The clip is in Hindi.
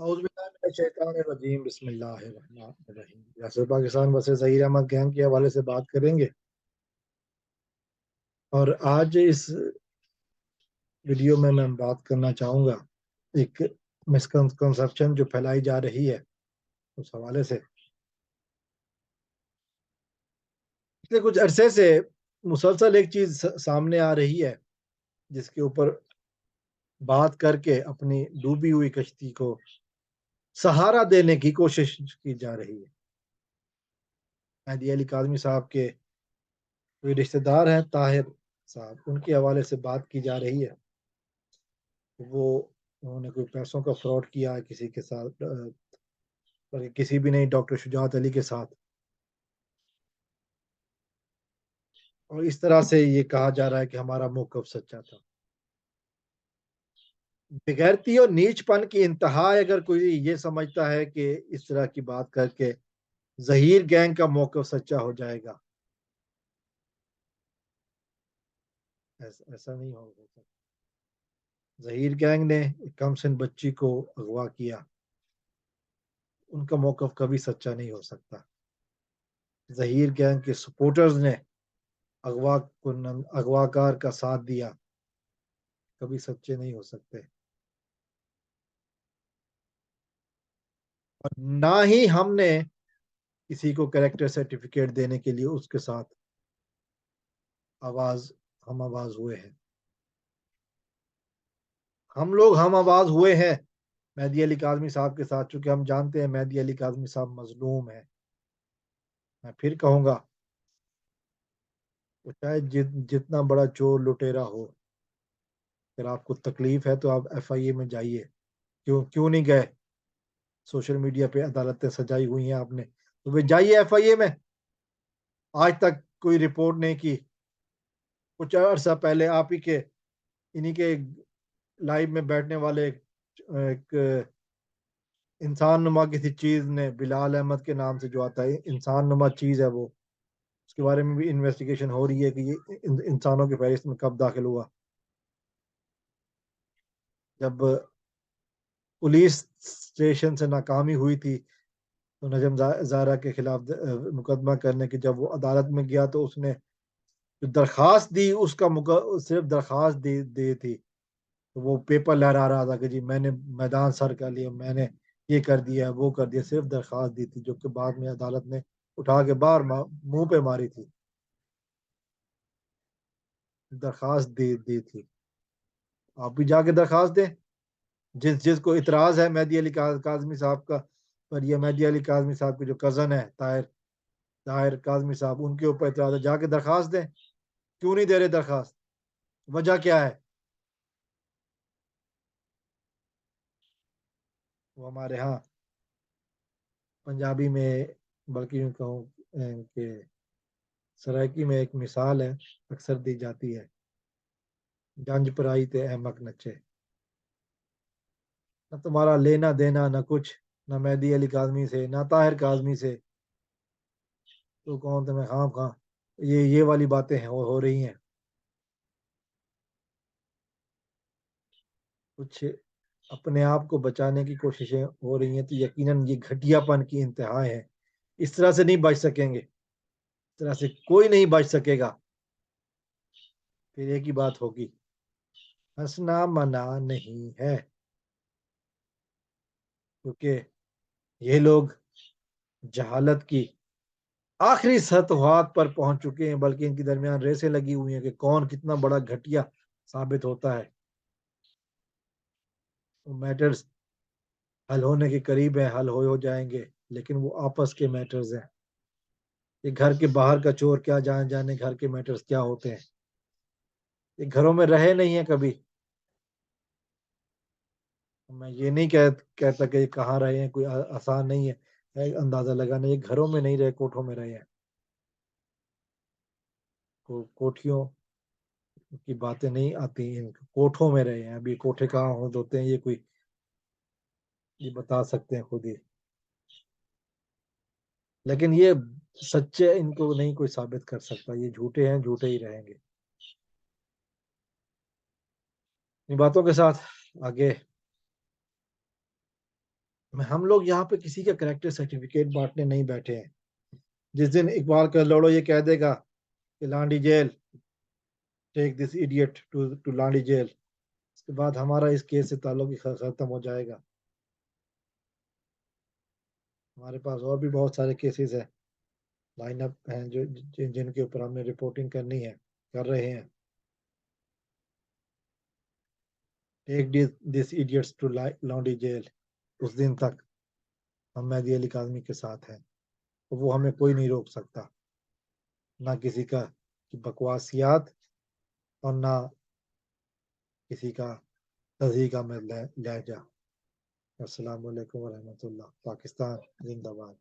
औज़ुबिल्लाहिमिनश्शैतानिर्रजीम बिस्मिल्लाहिर्रहमानिर्रहीम। जैसे पाकिस्तान वर्सेस ज़हीर अहमद गैंग के हवाले से बात करेंगे। और आज इस वीडियो में मैं बात करना चाहूँगा एक मिसकंसेप्शन जो फैलाई जा रही है उस हवाले से। पिछले कुछ अरसे से मुसलसल एक चीज़ सामने आ रही है जिसके ऊपर बात करके अपनी डूबी हुई कश्ती को सहारा देने की कोशिश की जा रही है। मेहदी अली काज़मी साहब के कोई रिश्तेदार हैं ताहिर साहब, उनके हवाले से बात की जा रही है। वो उन्होंने कोई पैसों का फ्रॉड किया है किसी के साथ, बल्कि किसी भी नहीं, डॉक्टर शुजात अली के साथ। और इस तरह से ये कहा जा रहा है कि हमारा मौक़िफ़ सच्चा था। बेगैरती और नीचपन की इंतहा अगर कोई ये समझता है कि इस तरह की बात करके ज़हीर गैंग का मौक़िफ़ सच्चा हो जाएगा, ऐसा नहीं हो सकता। ज़हीर गैंग ने एक कमसिन बच्ची को अगवा किया, उनका मौक़िफ़ कभी सच्चा नहीं हो सकता। ज़हीर गैंग के सपोर्टर्स ने अगवाकार का साथ दिया, कभी सच्चे नहीं हो सकते। और ना ही हमने किसी को कैरेक्टर सर्टिफिकेट देने के लिए उसके साथ आवाज़ हम आवाज़ हुए हैं। हम लोग हम आवाज़ हुए हैं मेहदी अली काज़मी साहब के साथ, चूँकि हम जानते हैं मेहदी अली काज़मी साहब मज़लूम हैं। मैं फिर कहूँगा, वो चाहे जितना बड़ा चोर लुटेरा हो, अगर आपको तकलीफ़ है तो आप एफआईए में जाइए। क्यों क्यों नहीं गए? सोशल मीडिया पे अदालतें सजाई हुई हैं आपने, तो फिर जाइए एफआईए में। आज तक कोई रिपोर्ट नहीं की। कुछ अरसा पहले आप ही के इन्हीं के लाइव में बैठने वाले एक इंसान नुमा किसी चीज़ ने, बिलाल अहमद के नाम से जो आता है, इंसान नुमा चीज़ है वो, उसके बारे में भी इन्वेस्टिगेशन हो रही है कि ये इंसानों की फहरिस्त में कब दाखिल हुआ। जब पुलिस स्टेशन से नाकामी हुई थी तो नजम ज़ारा के खिलाफ मुकदमा करने की, जब वो अदालत में गया तो उसने जो दरखास्त दी उसका सिर्फ दरखास्त दी थी। तो वो पेपर लहरा रहा था कि जी मैंने मैदान सर कर लिया, मैंने ये कर दिया, वो कर दिया, सिर्फ दरखास्त दी थी, जो कि बाद में अदालत ने उठा के बाहर मुंह पे मारी थी। दरखास्त दी थी। आप भी जाके दरखास्त दें। जिसको इतराज़ है मेहदी अली काज़मी साहब का पर, या मेहदी अली काज़मी साहब के जो कज़न है ताहिर ताहिर काज़मी साहब, उनके ऊपर इतराज़ है, जाके दरखास्त दें। क्यों नहीं दे रहे दरखास्त? वजह क्या है? वो हमारे यहाँ पंजाबी में, बल्कि यूँ कहूँ कि सराइकी में एक मिसाल है, अक्सर दी जाती है, जंज पराई ते अहमक नचे। न तुम्हारा लेना देना न कुछ, न मेहदी अली काज़मी से, न ताहिर काज़मी से, तो कौन तुम्हें खाम-खा ये वाली बातें हैं, हो रही हैं। कुछ अपने आप को बचाने की कोशिशें हो रही हैं, तो यकीनन ये घटियापन की इंतहा है। इस तरह से नहीं बच सकेंगे, इस तरह से कोई नहीं बच सकेगा। फिर एक ही बात होगी, हँसना मना नहीं है, क्योंकि ये लोग जहालत की आखिरी सतवात पर पहुंच चुके हैं, बल्कि इनके दरमियान रेसें लगी हुई हैं कि कौन कितना बड़ा घटिया साबित होता है। वो मैटर्स हल होने के करीब है, हल हो जाएंगे, लेकिन वो आपस के मैटर्स हैं। ये घर के बाहर का चोर क्या जाने जाने घर के मैटर्स क्या होते हैं। ये घरों में रहे नहीं है कभी। मैं ये नहीं कहता कि ये कहाँ रहे हैं, कोई आसान नहीं है अंदाजा लगाना। ये घरों में नहीं रहे, कोठों में रहे हैं। कोठियों की बातें नहीं आती, इन कोठों में रहे हैं। अभी कोठे कहाँ होते हैं, ये बता सकते हैं खुद ही। लेकिन ये सच्चे इनको नहीं कोई साबित कर सकता। ये झूठे हैं, झूठे ही रहेंगे। इन बातों के साथ आगे हम लोग यहाँ पे किसी का करेक्टर सर्टिफिकेट बांटने नहीं बैठे हैं। जिस दिन इकबाल का लौड़ो ये कह देगा कि Landi jail, take this idiot to Landi jail, उसके बाद हमारा इस केस से ताल्लुक ही खत्म हो जाएगा। हमारे पास और भी बहुत सारे केसेस है, लाइन अप हैं जो जिनके ऊपर हमने रिपोर्टिंग करनी है, कर रहे हैं। Take this idiots to Landi jail, उस दिन तक हम मेहदी अली काज़मी के साथ हैं, तो वो हमें कोई नहीं रोक सकता, ना किसी का बकवासियात और ना किसी का तजी का लहजा। अस्सलाम वालेकुम वरहमतुल्लाह। पाकिस्तान जिंदाबाद।